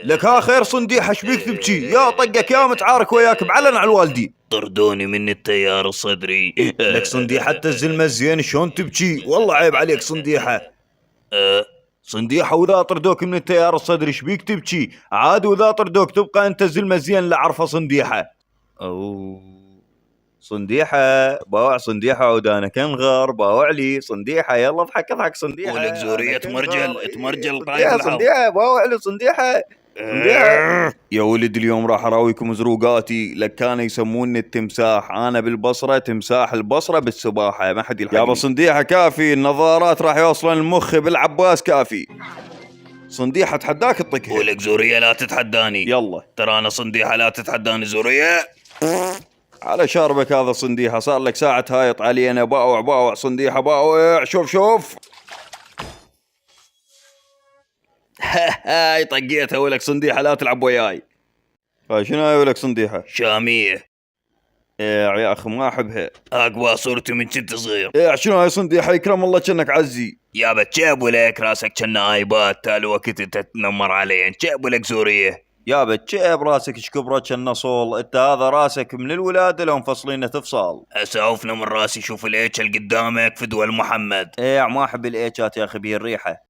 لك آخر صنديحة شبيك تبكي؟ يا طقك يا متعارك وياك بعلن على الوالدي. طردوني من التيار الصدري. لك صنديحة الزلمة الزين شلون تبكي؟ والله عيب عليك صنديحة. صنديحة وإذا طردوك من التيار الصدري شبيك تبكي؟ عاد وإذا طردوك تبقى أنت الزلمة الزين اللي عرفه صنديحة. أو صنديحة باوع صنديحة ودانك انغر باوع لي صنديحة يلا اضحك اضحك صنديحة. ولك زورية تمرجل طايف صنديحة الحظ. صنديحة باوع لي صنديحة. صنديحة يا ولد اليوم راح اراويكم زروقاتي. لك كانوا يسموني التمساح، انا بالبصرة تمساح البصرة بالسباحة ما حد يلحقني. يابا صنديحة كافي، النظارات راح يوصلن المخ بالعباس كافي. صنديحة اتحداك تطقها. ولك زورية لا تتحداني. يلا ترى انا صنديحة لا تتحداني زورية. على شاربك هذا صنديحة، صار لك ساعة هايط علي أنا باوع باوع صنديحة باوع. شوف هاي طقيتها ولك صنديحة لا تلعب وياي. شنو هاي ولك صنديحة؟ شامية. يا أخي ما أحبها. اقوى صورتي من كنت صغير. شنو هاي صنديحة يكرم الله كأنك عزي. يا بتشاب ولك راسك كنا ايباد تال وقت تتنمر علي جاب لك زورية. يا بتشيب راسك شكبرة كنا صول. انت هذا راسك من الولادة لو مفصلينه تفصال. اسعفنا من راسي شوف الايتش اللي قدامك في دول محمد. ما احب الايتشات يا اخي بيه الريحة.